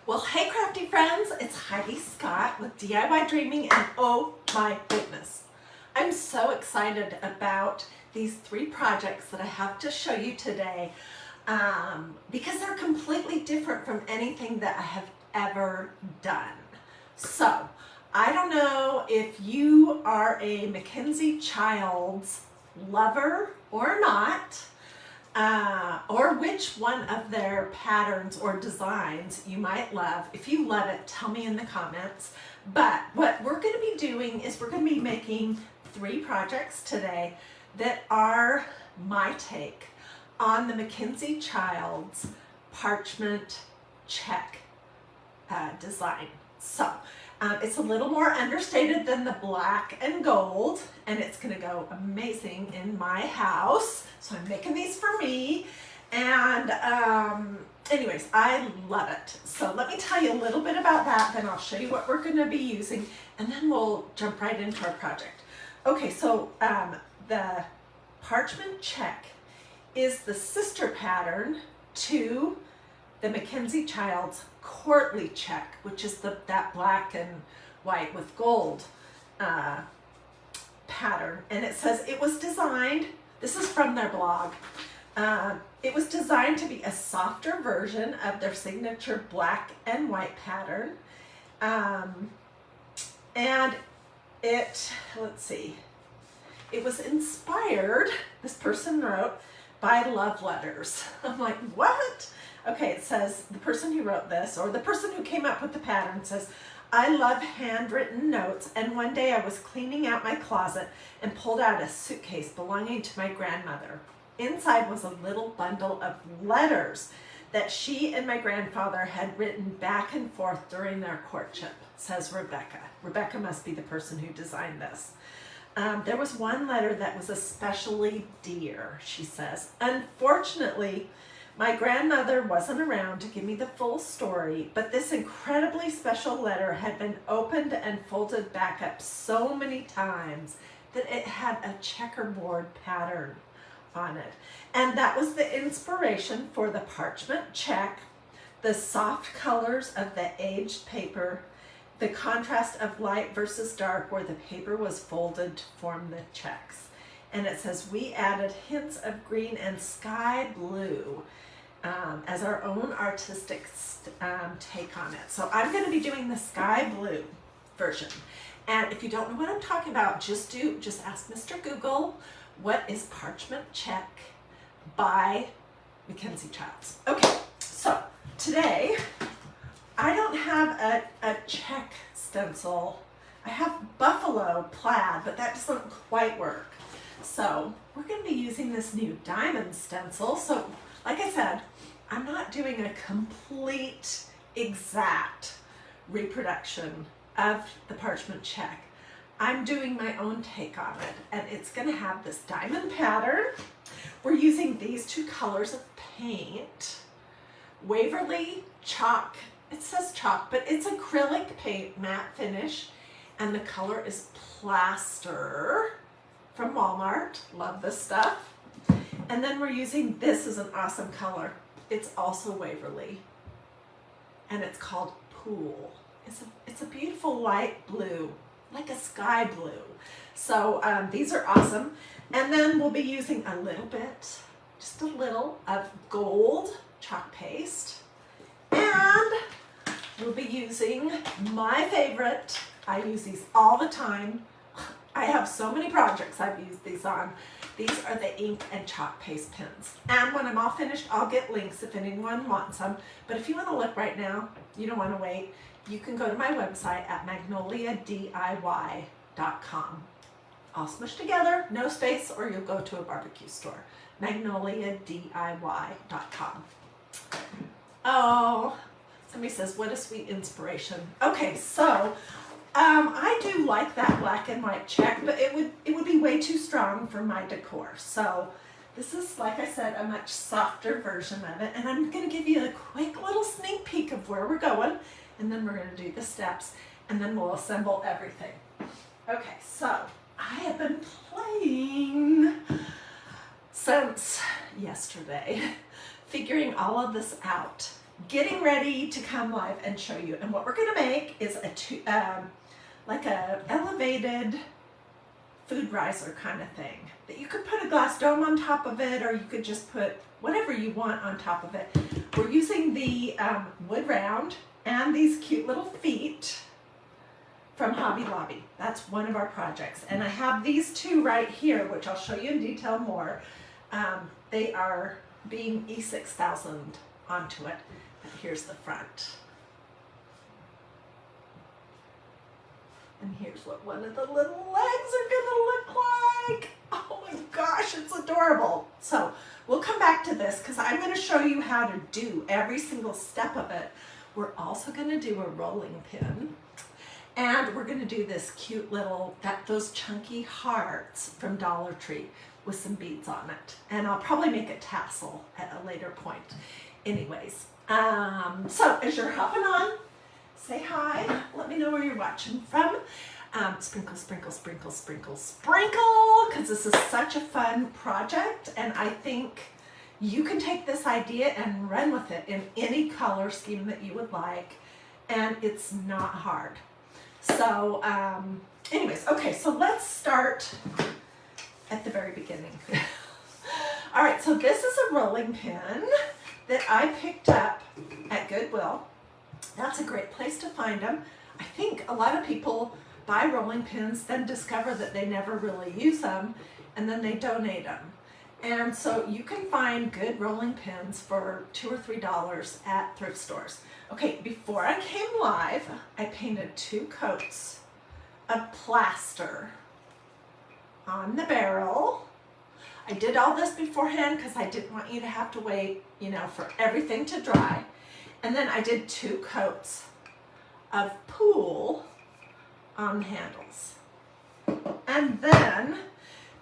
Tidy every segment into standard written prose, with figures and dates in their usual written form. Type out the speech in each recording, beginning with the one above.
Well, hey crafty friends, it's Hiedi Scott with DiyDreaming, and oh my goodness, I'm so excited about these 3 projects that I have to show you today because they're completely different from anything that I have ever done. So, I don't know if you are a Mackenzie-Childs lover or not, or which one of their patterns or designs you might love. If you love it, tell me in the comments. But what we're going to be doing is we're going to be making 3 projects today that are my take on the Mackenzie-Childs Parchment check design. So it's a little more understated than the black and gold, and it's going to go amazing in my house. So I'm making these for me, and anyways, I love it. So let me tell you a little bit about that, then I'll show you what we're going to be using, and then we'll jump right into our project. Okay, so the Parchment check is the sister pattern to the Mackenzie-Childs Courtly check, which is that black and white with gold pattern. And it says it was designed, this is from their blog, it was designed to be a softer version of their signature black and white pattern. And it, let's see, it was inspired, this person wrote, by love letters. I'm like, what? Okay, it says the person who wrote this, or the person who came up with the pattern, says, I love handwritten notes, and one day I was cleaning out my closet and pulled out a suitcase belonging to my grandmother. Inside was a little bundle of letters that she and my grandfather had written back and forth during their courtship, says Rebecca. Rebecca must be the person who designed this. There was one letter that was especially dear, she says. Unfortunately, my grandmother wasn't around to give me the full story, but this incredibly special letter had been opened and folded back up so many times that it had a checkerboard pattern on it. And that was the inspiration for the parchment check, the soft colors of the aged paper, the contrast of light versus dark where the paper was folded to form the checks. And it says, we added hints of green and sky blue as our own artistic take on it. So I'm going to be doing the sky blue version. And if you don't know what I'm talking about, just ask Mr. Google, what is Parchment Check by Mackenzie-Childs? Okay, so today I don't have a check stencil. I have buffalo plaid, but that doesn't quite work. So we're going to be using this new diamond stencil. So like I said, I'm not doing a complete, exact reproduction of the parchment check. I'm doing my own take on it, and it's going to have this diamond pattern. We're using these 2 colors of paint. Waverly chalk, it says chalk, but it's acrylic paint, matte finish, and the color is Plaster from Walmart. Love this stuff. And then we're using, this is an awesome color. It's also Waverly, and it's called Pool. It's a beautiful light blue, like a sky blue. So these are awesome. And then we'll be using a little bit, just a little of gold chalk paste. And we'll be using my favorite. I use these all the time. I have so many projects I've used these on. These are the ink and chalk paste pens. And when I'm all finished, I'll get links if anyone wants them. But if you want to look right now, you don't want to wait, you can go to my website at magnoliadiy.com. All smushed together, no space, or you'll go to a barbecue store. magnoliadiy.com. Oh, somebody says, what a sweet inspiration. Okay, so I do like that black and white check, but it would be way too strong for my decor. So this is, like I said, a much softer version of it. And I'm going to give you a quick little sneak peek of where we're going. And then we're going to do the steps, and then we'll assemble everything. Okay, so I have been playing since yesterday, figuring all of this out. getting ready to come live and show you. And what we're gonna make is like a elevated food riser kind of thing that you could put a glass dome on top of it, or you could just put whatever you want on top of it. We're using the wood round and these cute little feet from Hobby Lobby. That's one of our projects. And I have these two right here, which I'll show you in detail more. They are being E6000 onto it. And here's the front. And here's what one of the little legs are gonna look like. Oh my gosh, it's adorable. So we'll come back to this because I'm gonna show you how to do every single step of it. We're also gonna do a rolling pin, and we're gonna do this cute little, those chunky hearts from Dollar Tree with some beads on it. And I'll probably make a tassel at a later point. Anyways, so as you're hopping on, say hi, let me know where you're watching from. Sprinkle, sprinkle, sprinkle, sprinkle, sprinkle, because this is such a fun project, and I think you can take this idea and run with it in any color scheme that you would like, and it's not hard. So anyways, okay, so let's start at the very beginning. All right, so this is a rolling pin that I picked up at Goodwill. That's a great place to find them. I think a lot of people buy rolling pins, then discover that they never really use them, and then they donate them. And so you can find good rolling pins for $2 or $3 at thrift stores. Okay, before I came live, I painted 2 coats of plaster on the barrel. I did all this beforehand because I didn't want you to have to wait, you know, for everything to dry. And then I did 2 coats of pool on the handles. And then,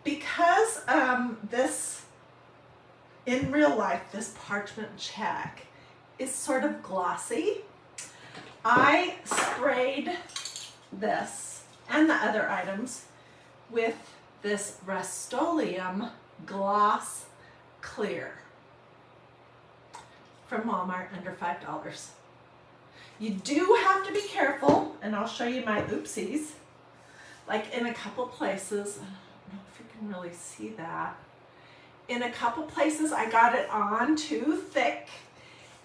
because this, in real life, this parchment check is sort of glossy, I sprayed this and the other items with this Rust-Oleum gloss clear from Walmart, under $5. You do have to be careful, and I'll show you my oopsies. Like in a couple places, I don't know if you can really see that. In a couple places I got it on too thick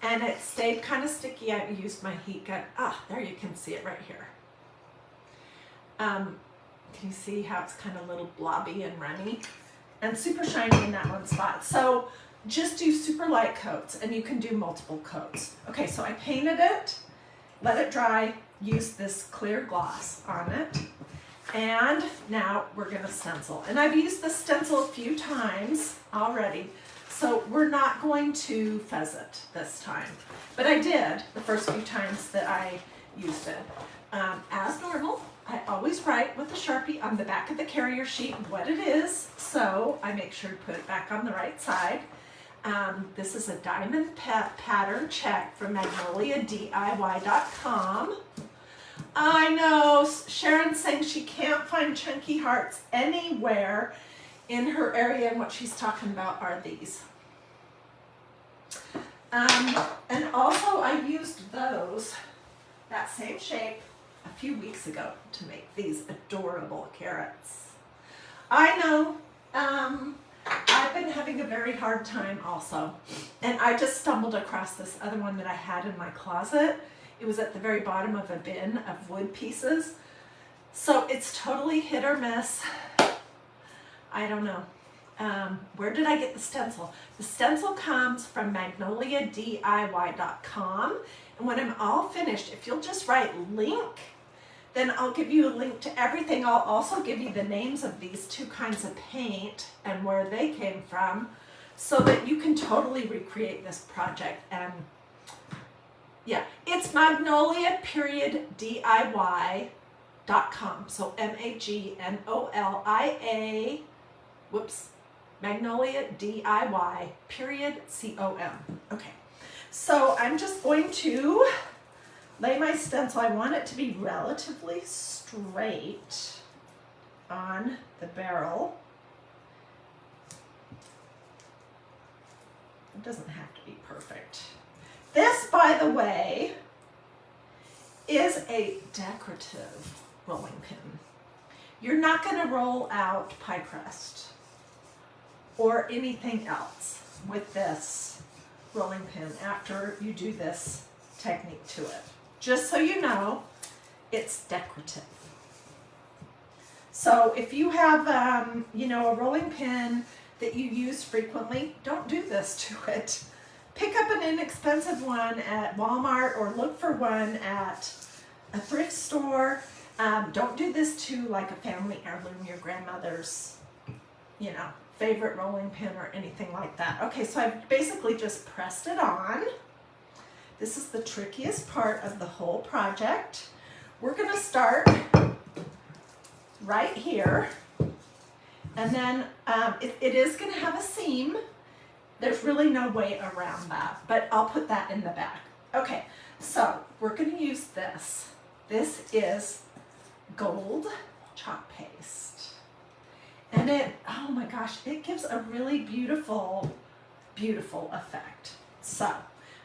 and it stayed kind of sticky. I used my heat gun. Ah, there you can see it right here. Can you see how it's kind of a little blobby and runny? And super shiny in that one spot. So just do super light coats, and you can do multiple coats. Okay, so I painted it, let it dry, used this clear gloss on it, and now we're gonna stencil. And I've used the stencil a few times already, so we're not going to fuzz it this time. But I did the first few times that I used it. As normal, I always write with a Sharpie on the back of the carrier sheet what it is, so I make sure to put it back on the right side. This is a diamond pattern check from MagnoliaDIY.com. I know Sharon's saying she can't find chunky hearts anywhere in her area, and what she's talking about are these. And also I used that same shape a few weeks ago to make these adorable carrots. I know, I've been having a very hard time also, and I just stumbled across this other one that I had in my closet. It was at the very bottom of a bin of wood pieces, so it's totally hit or miss. I don't know. Where did I get the stencil? The stencil comes from MagnoliaDIY.com, and when I'm all finished, if you'll just write link, then I'll give you a link to everything. I'll also give you the names of these 2 kinds of paint and where they came from, so that you can totally recreate this project. And yeah, it's Magnolia.DIY.com. So MAGNOLIA, MagnoliaDIY.com. Okay, so I'm just going to lay my stencil. I want it to be relatively straight on the barrel. It doesn't have to be perfect. This, by the way, is a decorative rolling pin. You're not going to roll out pie crust or anything else with this rolling pin after you do this technique to it. Just so you know, it's decorative. So if you have, you know, a rolling pin that you use frequently, don't do this to it. Pick up an inexpensive one at Walmart or look for one at a thrift store. Don't do this to like a family heirloom, your grandmother's, you know, favorite rolling pin or anything like that. Okay, so I've basically just pressed it on. This is the trickiest part of the whole project. We're gonna start right here, and then it is gonna have a seam. There's really no way around that, but I'll put that in the back. Okay, so we're gonna use this. This is gold chalk paste. And it, oh my gosh, it gives a really beautiful, beautiful effect. So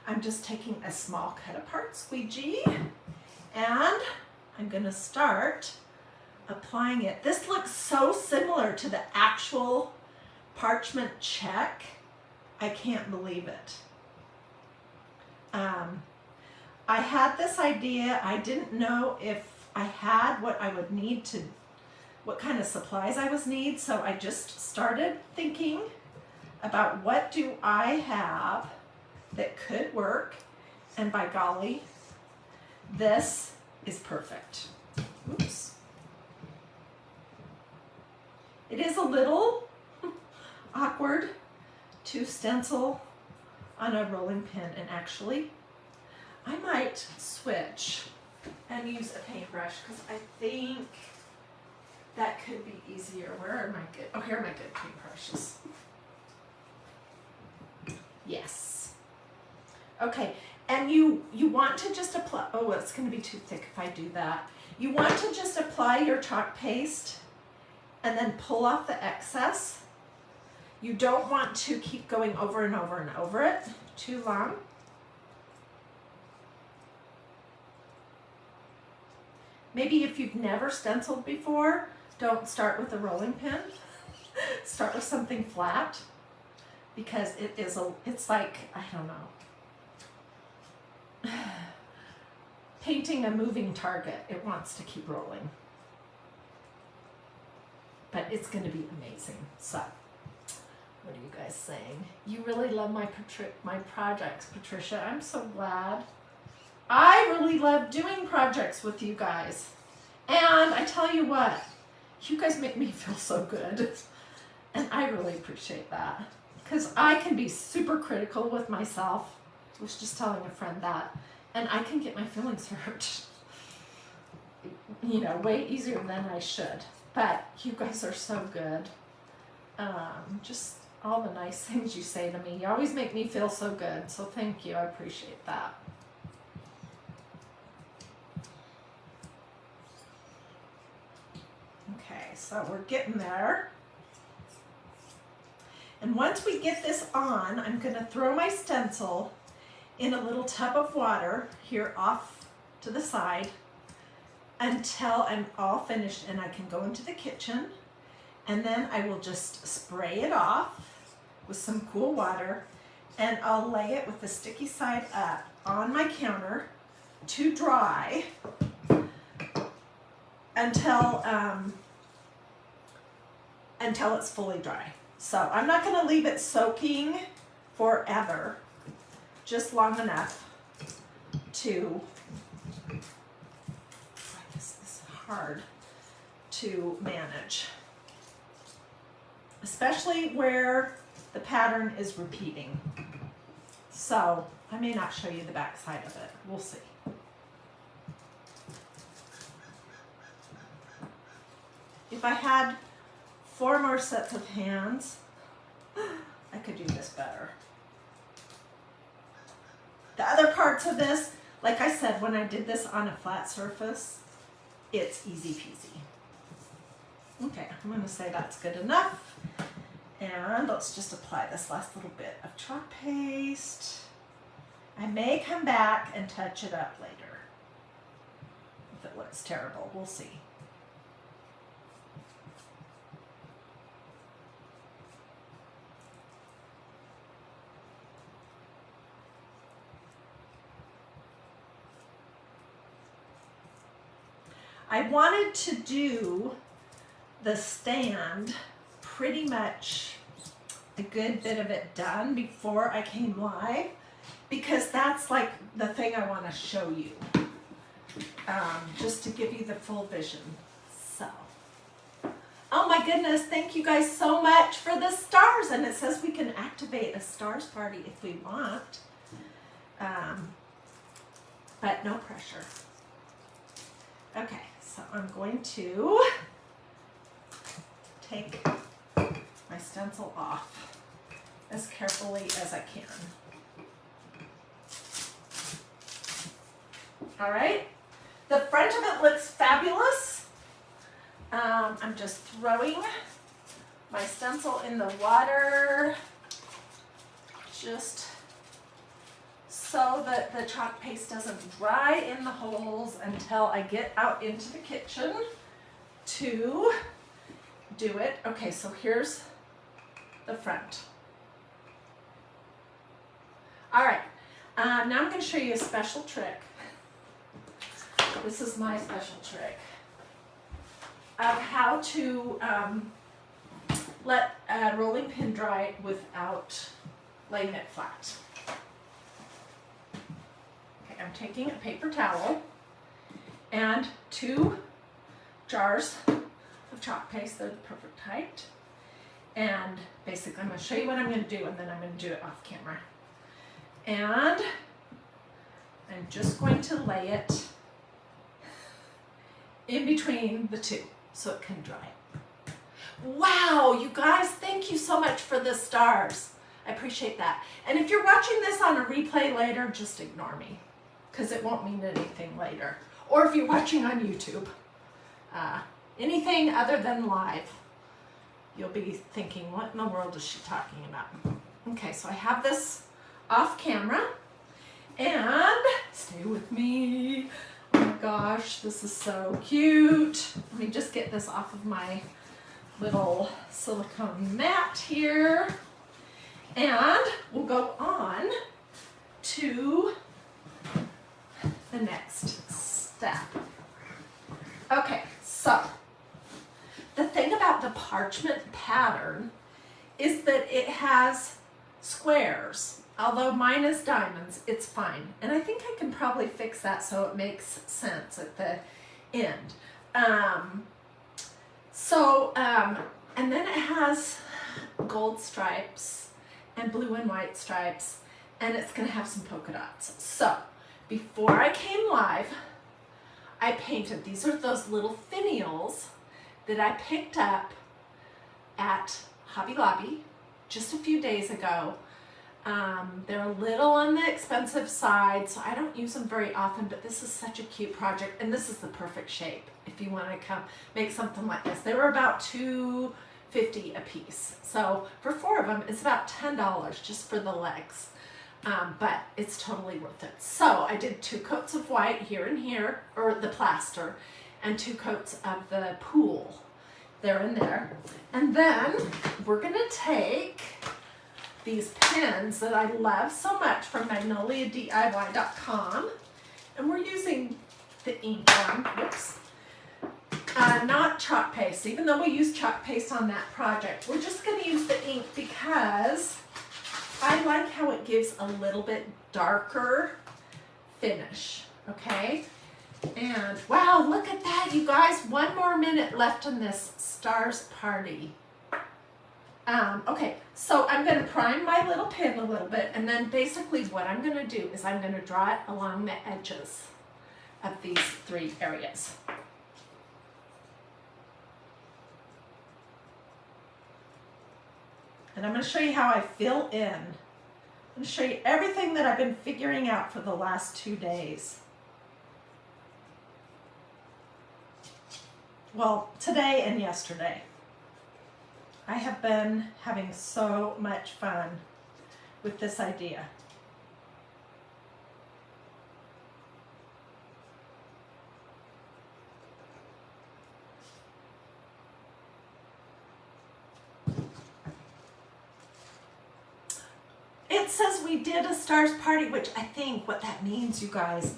I'm just taking a small cut apart squeegee, and I'm gonna start applying it. This looks so similar to the actual parchment check. I can't believe it. I had this idea. I didn't know if I had what I would need to, what kind of supplies I would need. So I just started thinking about what do I have that could work. And by golly, this is perfect. Oops. It is a little awkward to stencil on a rolling pin, and actually I might switch and use a paintbrush because I think that could be easier. Where are my good, oh, here are my good paintbrushes. Yes. Okay, and you want to just apply, oh, it's going to be too thick if I do that. You want to just apply your chalk paste and then pull off the excess. You don't want to keep going over and over and over it too long. Maybe if you've never stenciled before, don't start with a rolling pin. Start with something flat, because it's like, I don't know, painting a moving target. It wants to keep rolling. But it's going to be amazing. So, what are you guys saying? You really love my projects, Patricia. I'm so glad. I really love doing projects with you guys. And I tell you what, you guys make me feel so good. And I really appreciate that. Because I can be super critical with myself. I was just telling a friend that. And I can get my feelings hurt. You know, way easier than I should. But you guys are so good. Just all the nice things you say to me. You always make me feel so good. So thank you. I appreciate that. Okay, so we're getting there. And once we get this on, I'm going to throw my stencil in a little tub of water here off to the side until I'm all finished and I can go into the kitchen, and then I will just spray it off with some cool water, and I'll lay it with the sticky side up on my counter to dry until it's fully dry. So I'm not going to leave it soaking forever, just long enough to, this is hard to manage, especially where the pattern is repeating. So I may not show you the back side of it. We'll see. If I had 4 more sets of hands, I could do this better. The other parts of this, like I said, when I did this on a flat surface, it's easy peasy. Okay, I'm going to say that's good enough. And let's just apply this last little bit of chalk paste. I may come back and touch it up later. If it looks terrible, we'll see. I wanted to do the stand pretty much a good bit of it done before I came live, because that's like the thing I want to show you, just to give you the full vision. So, oh my goodness, thank you guys so much for the stars. And it says we can activate a stars party if we want, but no pressure. Okay, so I'm going to take my stencil off as carefully as I can. All right, the front of it looks fabulous. I'm just throwing my stencil in the water just so that the chalk paste doesn't dry in the holes until I get out into the kitchen to do it. Okay, so here's the front. All right, now I'm going to show you a special trick. This is my special trick of how to let a rolling pin dry without laying it flat. Okay, I'm taking a paper towel and 2 jars of chalk paste. They're the perfect height. And basically I'm going to show you what I'm going to do, and then I'm going to do it off camera. And I'm just going to lay it in between the 2 so it can dry. Wow, you guys, thank you so much for the stars. I appreciate that. And if you're watching this on a replay later, just ignore me, because it won't mean anything later. Or if you're watching on YouTube, anything other than live, you'll be thinking, what in the world is she talking about? Okay, so I have this off camera, and stay with me. Oh my gosh, this is so cute. Let me just get this off of my little silicone mat here, and we'll go on to the next step. Okay, so the thing about the parchment pattern is that it has squares. Although mine is diamonds, it's fine. And I think I can probably fix that so it makes sense at the end. And then it has gold stripes and blue and white stripes, and it's gonna have some polka dots. So before I came live, I painted, these are those little finials that I picked up at Hobby Lobby just a few days ago. They're a little on the expensive side, so I don't use them very often, but this is such a cute project, and this is the perfect shape if you want to make something like this. They were about $2.50 a piece. So for 4 of them, it's about $10 just for the legs. But it's totally worth it. So I did 2 coats of white here and here, or the plaster, and 2 coats of the pool there and there. And then we're gonna take these pens that I love so much from magnoliadiy.com, and we're using the ink one, whoops, not chalk paste, even though we use chalk paste on that project. We're just gonna use the ink because I like how it gives a little bit darker finish, okay? And wow, look at that, you guys, 1 more minute left in this stars party. Okay, so I'm going to prime my little pin a little bit, and then basically what I'm going to do is I'm going to draw it along the edges of these 3 areas. And I'm going to show you how I fill in. I'm going to show you everything that I've been figuring out for the last 2 days. Well, today and yesterday. I have been having so much fun with this idea. it says we did a stars party, which I think what that means, you guys,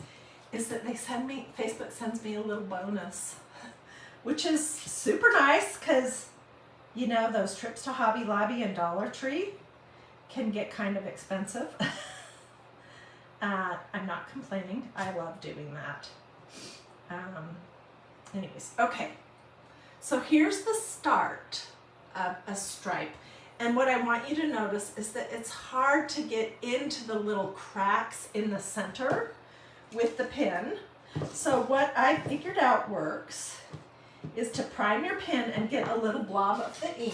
is that Facebook sends me a little bonus, which is super nice because, you know, those trips to Hobby Lobby and Dollar Tree can get kind of expensive. I'm not complaining. I love doing that. Anyways, okay. So here's the start of a stripe. And what I want you to notice is that it's hard to get into the little cracks in the center with the pin. So what I figured out works is to prime your pin and get a little blob of the ink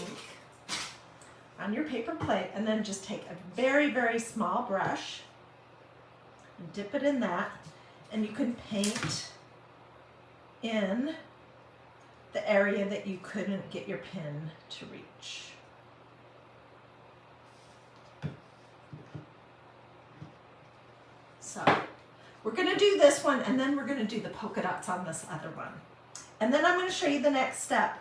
on your paper plate, and then just take a very, very small brush and dip it in that, and you can paint in the area that you couldn't get your pin to reach. So we're going to do this one, and then we're going to do the polka dots on this other one. And then I'm going to show you the next step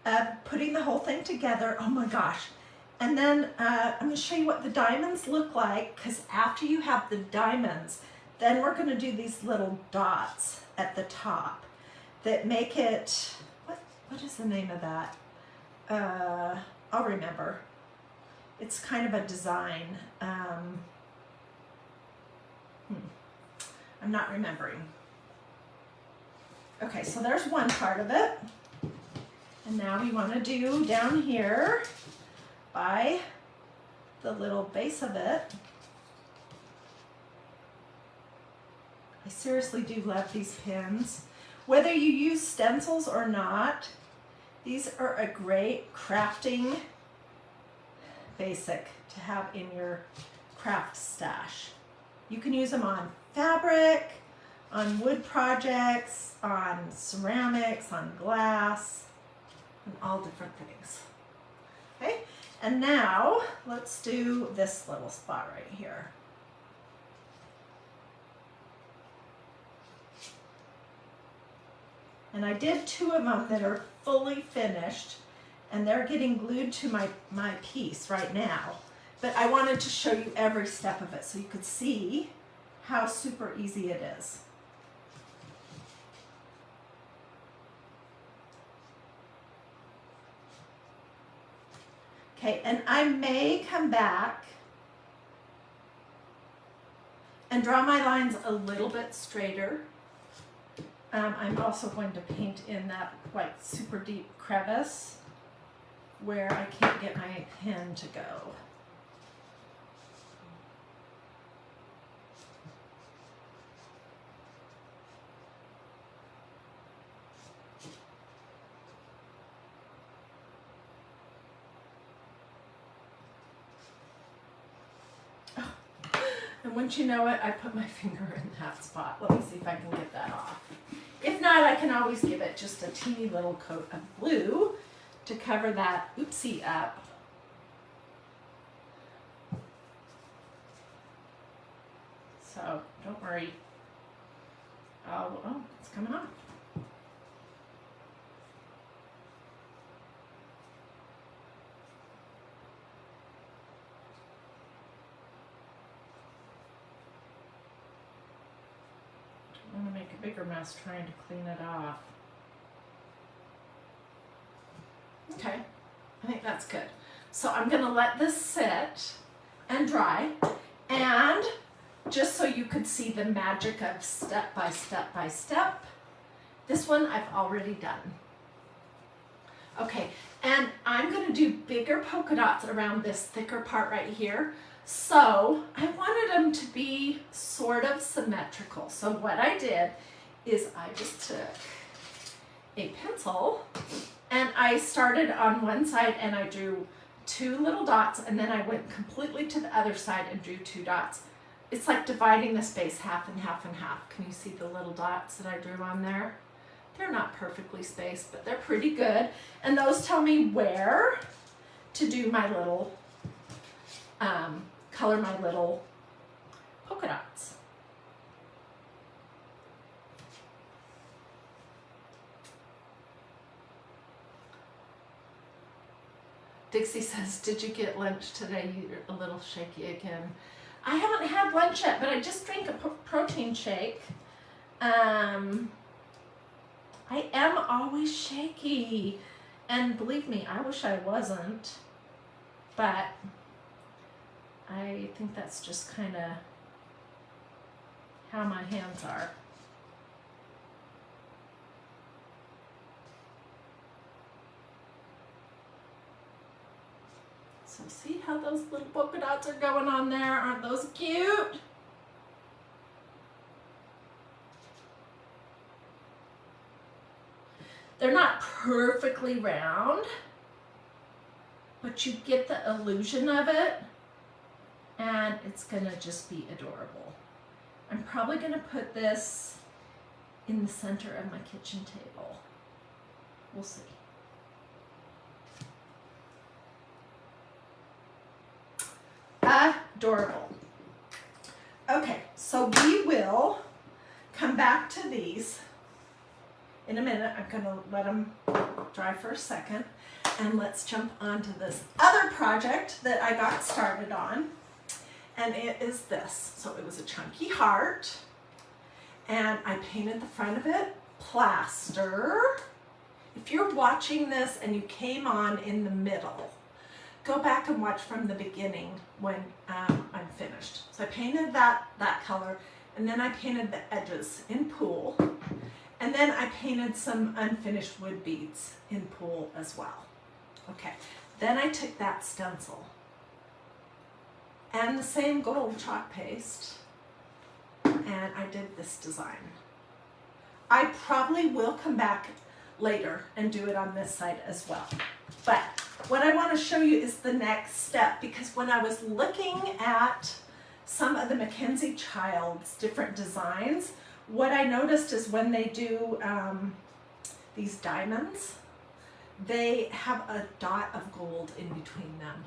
of putting the whole thing together. Oh my gosh. And then I'm going to show you what the diamonds look like, because after you have the diamonds, then we're going to do these little dots at the top that make it, what is the name of that? I'll remember. It's kind of a design. I'm not remembering. Okay, so there's one part of it. And now we want to do down here by the little base of it. I seriously do love these pins. Whether you use stencils or not, these are a great crafting basic to have in your craft stash. You can use them on fabric, on wood projects, on ceramics, on glass, and all different things. Okay, and now let's do this little spot right here. And I did 2 of them that are fully finished, and they're getting glued to my piece right now. But I wanted to show you every step of it so you could see how super easy it is. Okay, and I may come back and draw my lines a little bit straighter. I'm also going to paint in that like super deep crevice where I can't get my pen to go. And once you know it, I put my finger in that spot. Let me see if I can get that off. If not, I can always give it just a teeny little coat of glue to cover that oopsie up. So don't worry. Oh, it's coming off. I'm going to make a bigger mess trying to clean it off. Okay, I think that's good. So I'm going to let this sit and dry, and just so you could see the magic of step by step by step, this one I've already done. Okay, and I'm going to do bigger polka dots around this thicker part right here. So I wanted them to be sort of symmetrical. So what I did is I just took a pencil and I started on one side and I drew 2 little dots, and then I went completely to the other side and drew 2 dots. It's like dividing the space half and half and half. Can you see the little dots that I drew on there? They're not perfectly spaced, but they're pretty good. And those tell me where to do my little color my little polka dots. Dixie says, did you get lunch today? You're a little shaky again. I haven't had lunch yet, but I just drank a protein shake. I am always shaky. And believe me, I wish I wasn't. But I think that's just kind of how my hands are. So see how those little polka dots are going on there? Aren't those cute? They're not perfectly round, but you get the illusion of it, and it's gonna just be adorable. I'm probably gonna put this in the center of my kitchen table. We'll see. Adorable. Okay, so we will come back to these in a minute. I'm going to let them dry for a second, and let's jump onto this other project that I got started on, and it is this. So it was a chunky heart, and I painted the front of it plaster. If you're watching this and you came on in the middle, go back and watch from the beginning when I'm finished. So I painted that color, and then I painted the edges in pool, and then I painted some unfinished wood beads in pool as well. Okay, then I took that stencil and the same gold chalk paste, and I did this design. I probably will come back later and do it on this side as well. But what I want to show you is the next step, because when I was looking at some of the Mackenzie-Childs different designs, what I noticed is when they do these diamonds, they have a dot of gold in between them.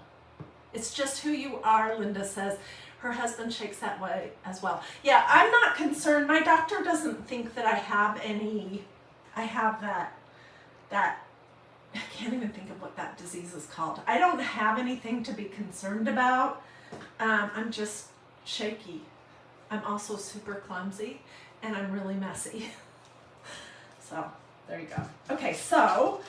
It's just who you are, Linda says. Her husband shakes that way as well. Yeah, I'm not concerned. My doctor doesn't think that I have any, I have that, I can't even think of what that disease is called. I don't have anything to be concerned about. I'm just shaky. I'm also super clumsy, and I'm really messy. So there you go. Okay, so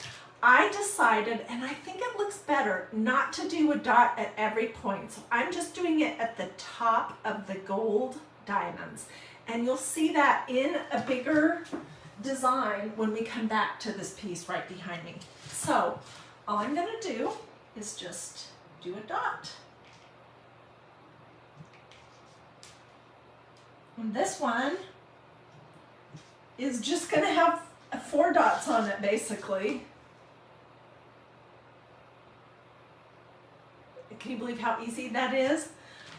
I decided, and I think it looks better, not to do a dot at every point. So I'm just doing it at the top of the gold diamonds. And you'll see that in a bigger design when we come back to this piece right behind me. So all I'm going to do is just do a dot. And this one is just going to have 4 dots on it, basically. Can you believe how easy that is?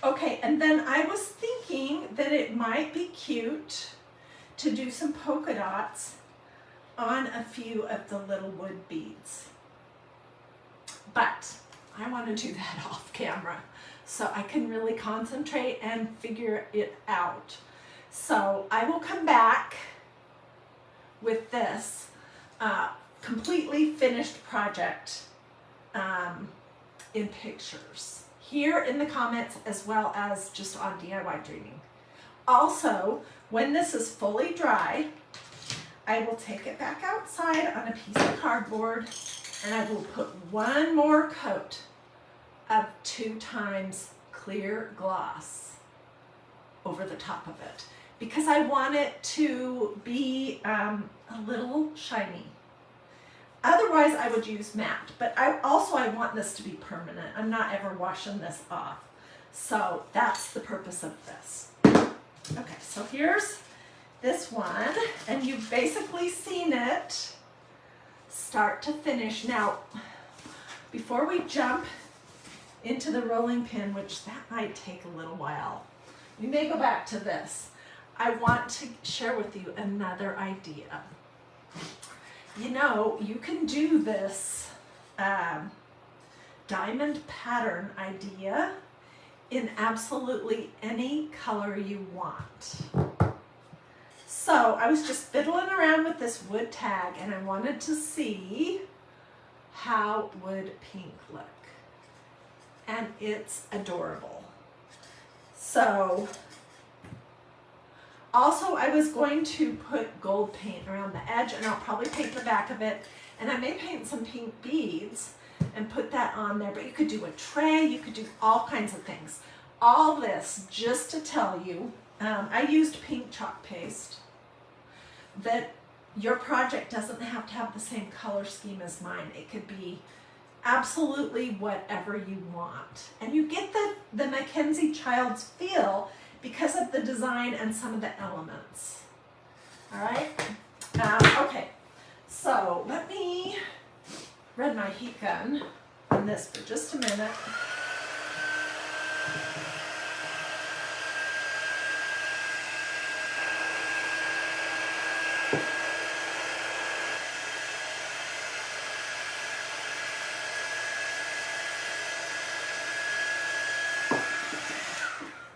Okay, and then I was thinking that it might be cute to do some polka dots on a few of the little wood beads. But I want to do that off camera so I can really concentrate and figure it out. So I will come back with this completely finished project in pictures here in the comments, as well as just on DIY Dreaming. Also, when this is fully dry, I will take it back outside on a piece of cardboard, and I will put one more coat of 2 times clear gloss over the top of it, because I want it to be a little shiny. Otherwise, I would use matte, but I want this to be permanent. I'm not ever washing this off. So that's the purpose of this. Okay, so here's this one, and you've basically seen it start to finish. Now, before we jump into the rolling pin, which that might take a little while, we may go back to this. I want to share with you another idea. You know, you can do this diamond pattern idea in absolutely any color you want. So I was just fiddling around with this wood tag, and I wanted to see how would pink look. and it's adorable. So also I was going to put gold paint around the edge, and I'll probably paint the back of it, and I may paint some pink beads and put that on there, but you could do a tray, you could do all kinds of things. All this just to tell you, I used pink chalk paste, that your project doesn't have to have the same color scheme as mine. It could be absolutely whatever you want. And you get the Mackenzie-Childs feel because of the design and some of the elements. All right? Okay, so let me red my heat gun on this for just a minute.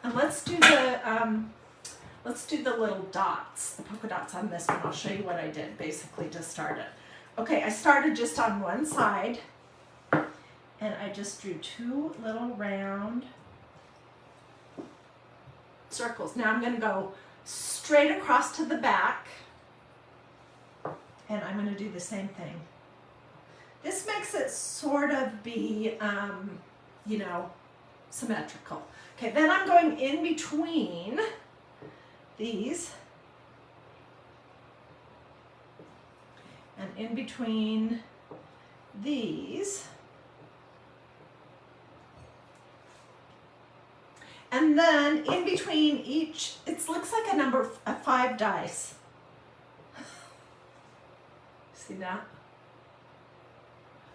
And let's do the little dots, the polka dots on this one. I'll show you what I did basically to start it. Okay, I started just on one side, and I just drew two little round circles. Now I'm going to go straight across to the back, and I'm going to do the same thing. This makes it sort of be, you know, symmetrical. Okay, then I'm going in between these, and in between these, and then in between each, it looks like a 5 dice. See that?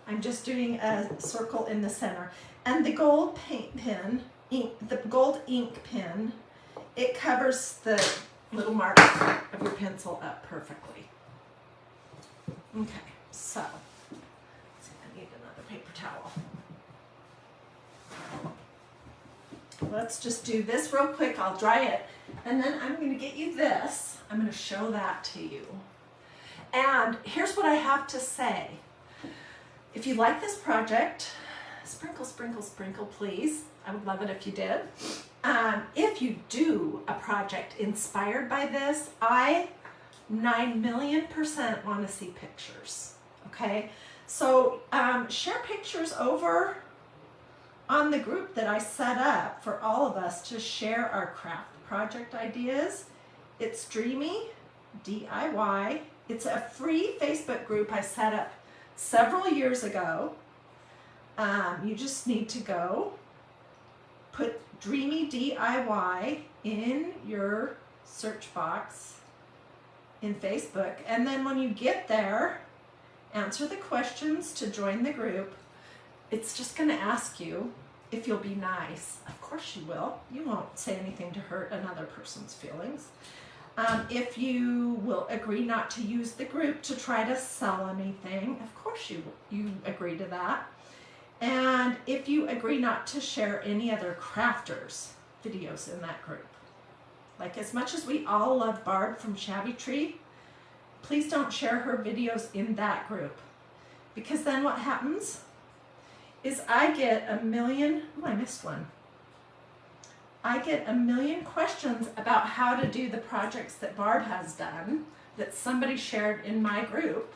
I'm just doing a circle in the center, and the gold paint pen, the gold ink pen, it covers the little marks of your pencil up perfectly. Okay, so let's see, I need another paper towel. Let's just do this real quick. I'll dry it, and then I'm going to get you this. I'm going to show that to you. And here's what I have to say. If you like this project, sprinkle, sprinkle, sprinkle, please. I would love it if you did. If you do a project inspired by this, I 9,000,000% want to see pictures. Okay, so share pictures over on the group that I set up for all of us to share our craft project ideas. It's Dreamy DIY. It's a free Facebook group I set up several years ago. You just need to go put Dreamy DIY in your search box in Facebook, and then when you get there, answer the questions to join the group. It's just going to ask you if you'll be nice. Of course you will. You won't say anything to hurt another person's feelings. If you will agree not to use the group to try to sell anything, of course you agree to that. And if you agree not to share any other crafters videos in that group. Like, as much as we all love Barb from Shabby Tree, please don't share her videos in that group. Because then what happens is I get a million, oh, I missed one. I get a million questions about how to do the projects that Barb has done that somebody shared in my group,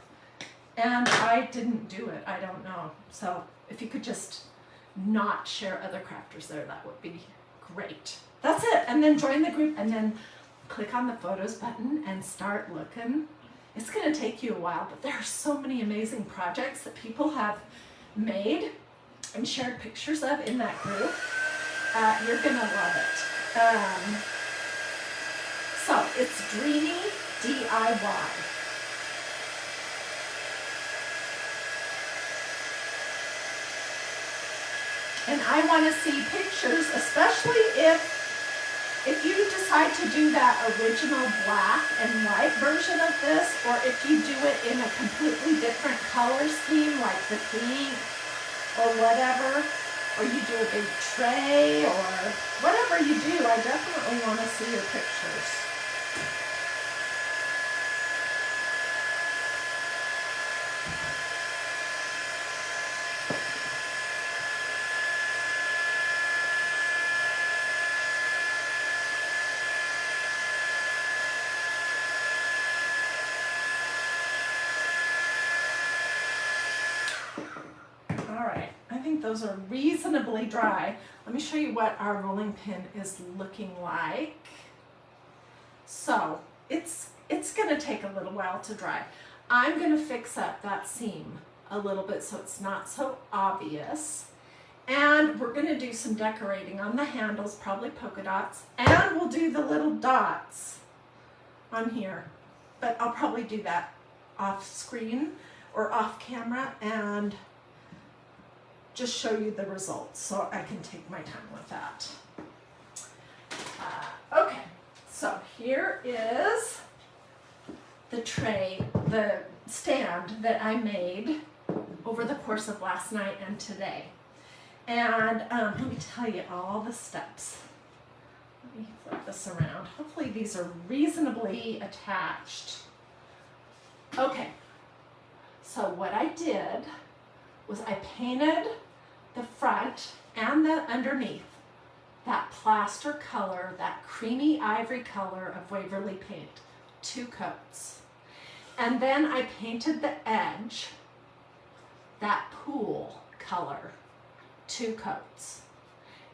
and I didn't do it. I don't know. So if you could just not share other crafters there, that would be great. That's it. And then join the group, and then click on the photos button and start looking. It's going to take you a while, but there are so many amazing projects that people have made and shared pictures of in that group. You're going to love it. So it's Dreamy DIY. And I want to see pictures, especially if you decide to do that original black and white version of this, or if you do it in a completely different color scheme, like the pink or whatever, or you do a big tray, or whatever you do, I definitely want to see your pictures. think those are reasonably dry. Let me show you what our rolling pin is looking like. So it's going to take a little while to dry. I'm going to fix up that seam a little bit so it's not so obvious. And we're going to do some decorating on the handles, probably polka dots, and we'll do the little dots on here. But I'll probably do that off screen or off camera and just show you the results so I can take my time with that. Okay, so here is the tray, the stand that I made over the course of last night and today. And let me tell you all the steps. Let me flip this around. Hopefully these are reasonably attached. Okay, so what I did was I painted the front and the underneath that plaster color, that creamy ivory color of Waverly paint, 2 coats. And then I painted the edge, that pool color, 2 coats.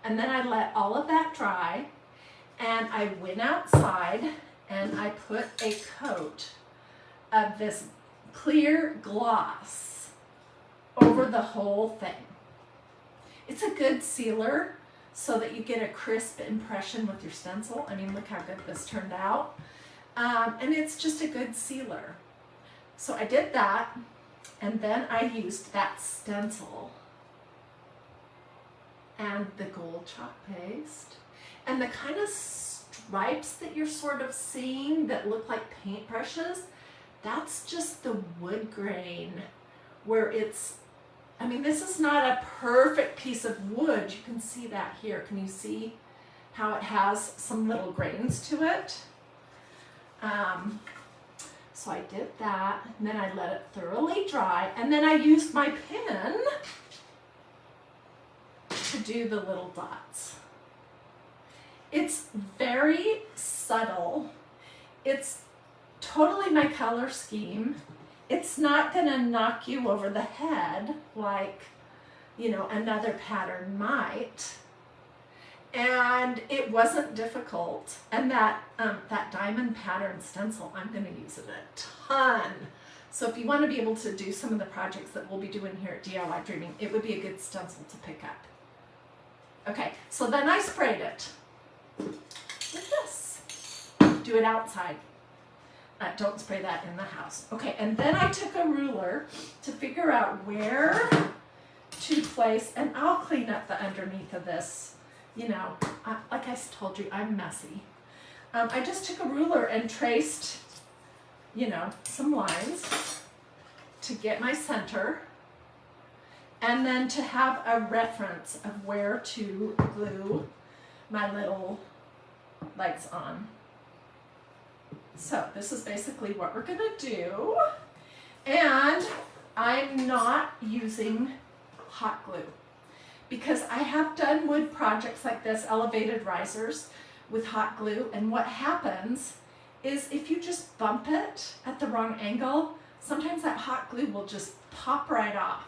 And then I let all of that dry, and I went outside and I put a coat of this clear gloss over the whole thing. It's a good sealer so that you get a crisp impression with your stencil. I mean, look how good this turned out. And it's just a good sealer. So I did that, and then I used that stencil and the gold chalk paste and the kind of stripes that you're sort of seeing that look like paintbrushes. That's just the wood grain where it's, I mean, this is not a perfect piece of wood. You can see that here. Can you see how it has some little grains to it? So I did that, and then I let it thoroughly dry, and then I used my pen to do the little dots. It's very subtle. It's totally my color scheme. It's not gonna knock you over the head like, you know, another pattern might. And it wasn't difficult. And that diamond pattern stencil, I'm gonna use it a ton. So if you wanna be able to do some of the projects that we'll be doing here at DiyDreaming, it would be a good stencil to pick up. Okay, so then I sprayed it with this. Do it outside. Don't spray that in the house. Okay, and then I took a ruler to figure out where to place, and I'll clean up the underneath of this. You know, like I told you, I'm messy. I just took a ruler and traced, you know, some lines to get my center, and then to have a reference of where to glue my little legs on. So this is basically what we're gonna do. And I'm not using hot glue because I have done wood projects like this, elevated risers with hot glue, and what happens is if you just bump it at the wrong angle, sometimes that hot glue will just pop right off.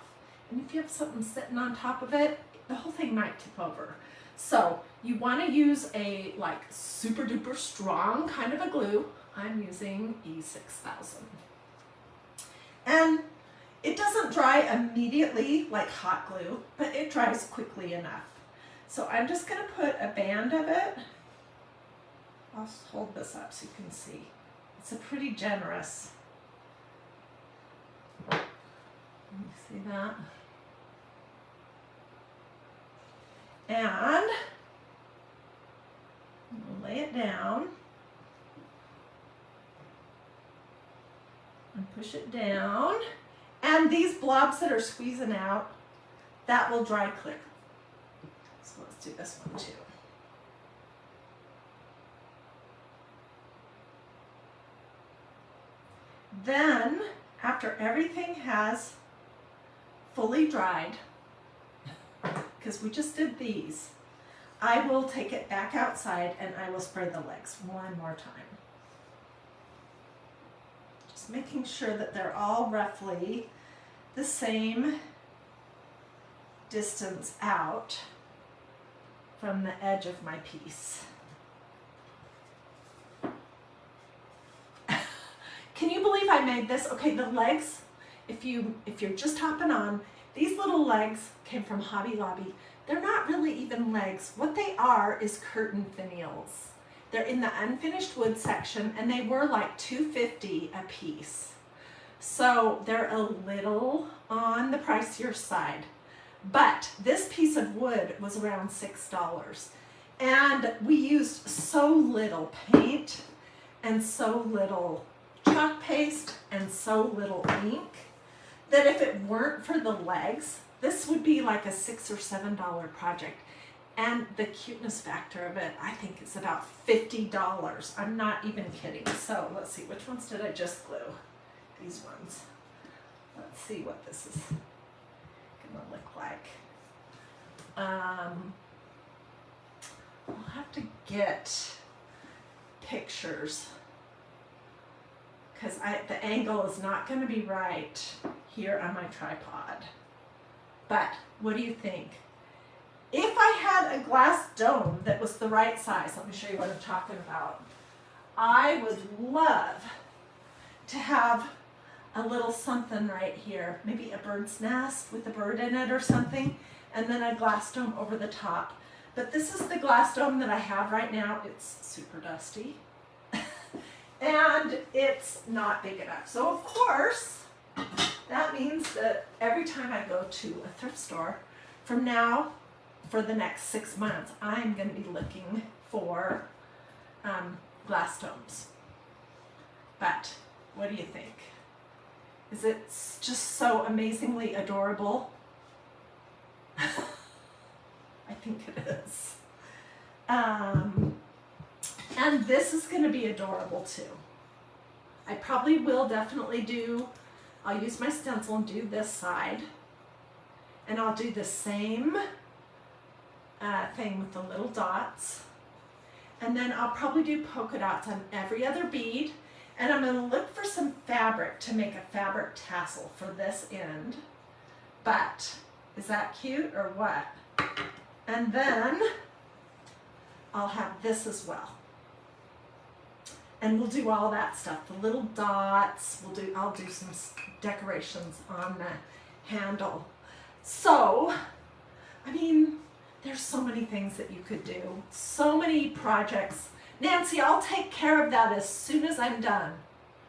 And if you have something sitting on top of it, the whole thing might tip over. So you want to use a like super duper strong kind of a glue. I'm using E6000. And it doesn't dry immediately like hot glue, but it dries quickly enough. So I'm just going to put a band of it. I'll hold this up so you can see. It's a pretty generous. Let me see that. And we'll lay it down and push it down. And these blobs that are squeezing out, that will dry clear. So let's do this one too. Then, after everything has fully dried, because we just did these, I will take it back outside and I will spray the legs one more time. Just making sure that they're all roughly the same distance out from the edge of my piece. Can you believe I made this? Okay, the legs, if you're just hopping on, these little legs came from Hobby Lobby. They're not really even legs. What they are is curtain finials. They're in the unfinished wood section, and they were like $2.50 a piece. So they're a little on the pricier side. But this piece of wood was around $6. And we used so little paint and so little chalk paste and so little ink that if it weren't for the legs, this would be like a $6 or $7 project. And the cuteness factor of it, I think, is about $50. I'm not even kidding. So let's see, which ones did I just glue? These ones. Let's see what this is gonna look like. I'll have to get pictures because the angle is not going to be right here on my tripod. But what do you think? If I had a glass dome that was the right size, let me show you what I'm talking about. I would love to have a little something right here, maybe a bird's nest with a bird in it or something, and then a glass dome over the top. But this is the glass dome that I have right now. It's super dusty and it's not big enough. So of course, that means that every time I go to a thrift store from now for the next 6 months, I'm going to be looking for glass domes. But what do you think? Is it just so amazingly adorable? I think it is. And this is going to be adorable too. I probably will definitely I'll use my stencil and do this side. And I'll do the same thing with the little dots. And then I'll probably do polka dots on every other bead. And I'm going to look for some fabric to make a fabric tassel for this end. But is that cute or what? And then I'll have this as well. And we'll do all that stuff. The little dots, I'll do some decorations on the handle. So, I mean, there's so many things that you could do. So many projects. Nancy, I'll take care of that as soon as I'm done.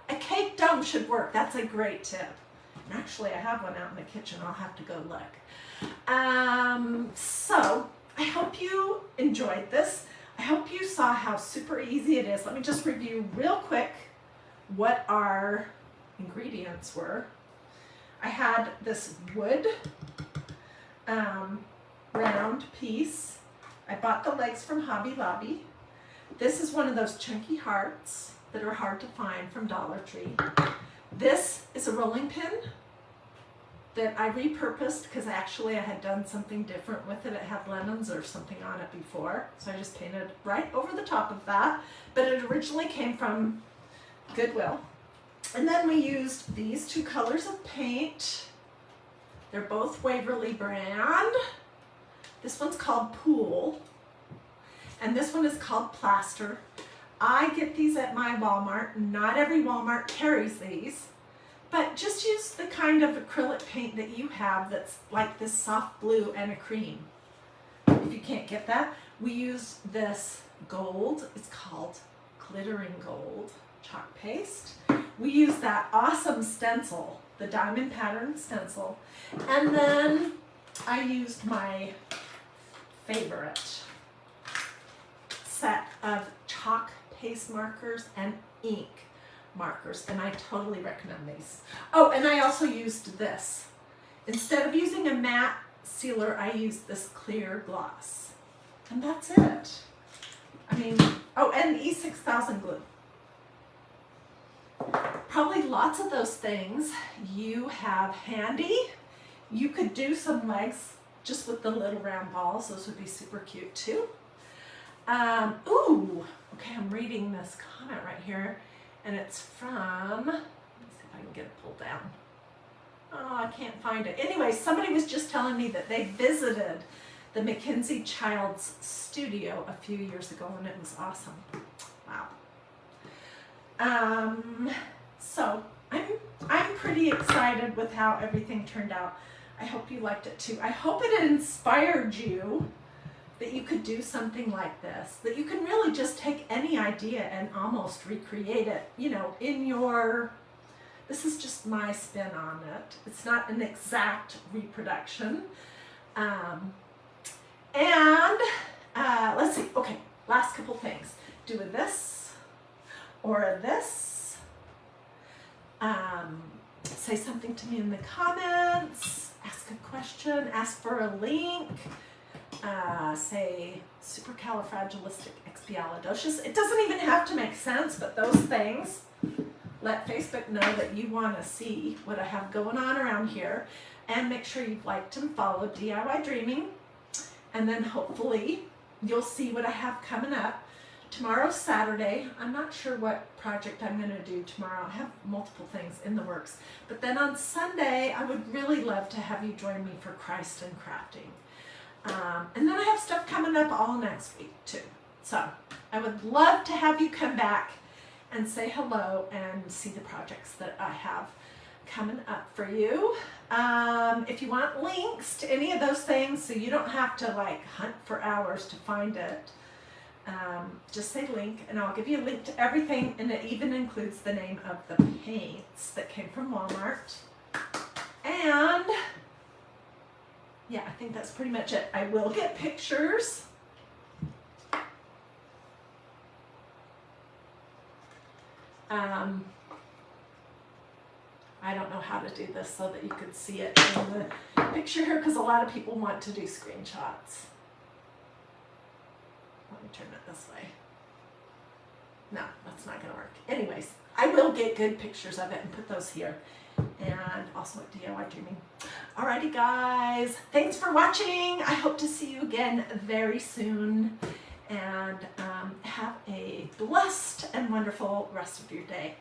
A cake dome should work. That's a great tip. And actually, I have one out in the kitchen. I'll have to go look. So, I hope you enjoyed this. I hope you saw how super easy it is. Let me just review real quick what our ingredients were. I had this wood round piece. I bought the legs from Hobby Lobby. This is one of those chunky hearts that are hard to find from Dollar Tree. This is a rolling pin that I repurposed because actually I had done something different with it. It had lemons or something on it before, so I just painted right over the top of that. But it originally came from Goodwill. And then we used these two colors of paint. They're both Waverly brand. This one's called Pool, and this one is called Plaster. I get these at my Walmart. Not every Walmart carries these. But just use the kind of acrylic paint that you have that's like this soft blue and a cream. If you can't get that, we use this gold. It's called glittering gold chalk paste. We use that awesome stencil, the diamond pattern stencil. And then I used my favorite set of chalk paste markers and ink markers, and I totally recommend these. Oh, and I also used this. Instead of using a matte sealer, I used this clear gloss. And that's it. I mean, oh, and E6000 glue. Probably lots of those things you have handy. You could do some legs just with the little round balls. Those would be super cute too. Ooh, okay, I'm reading this comment right here. And it's from, let's see if I can get it pulled down. Oh, I can't find it. Anyway, somebody was just telling me that they visited the Mackenzie-Childs studio a few years ago, and it was awesome. Wow. So I'm pretty excited with how everything turned out. I hope you liked it too. I hope it inspired you that you could do something like this, that you can really just take any idea and almost recreate it, you know, in your, this is just my spin on it. It's not an exact reproduction. Let's see, okay, last couple things. Do a this or a this. Say something to me in the comments, ask a question, ask for a link, say supercalifragilisticexpialidocious. It doesn't even have to make sense, but those things let Facebook know that you want to see what I have going on around here. And make sure you've liked and followed DIY Dreaming. And then hopefully you'll see what I have coming up. Tomorrow's Saturday. I'm not sure what project I'm going to do tomorrow. I have multiple things in the works. But then on Sunday, I would really love to have you join me for Christ and Crafting. And then I have stuff coming up all next week too. So I would love to have you come back and say hello and see the projects that I have coming up for you. If you want links to any of those things so you don't have to like hunt for hours to find it, just say link and I'll give you a link to everything, and it even includes the name of the paints that came from Walmart. And yeah, I think that's pretty much it. I will get pictures. I don't know how to do this so that you could see it in the picture here, because a lot of people want to do screenshots. Let me turn it this way. No, that's not going to work. Anyways, I will get good pictures of it and put those here. And also at DIY Dreaming. Alrighty guys, thanks for watching. I hope to see you again very soon. And have a blessed and wonderful rest of your day.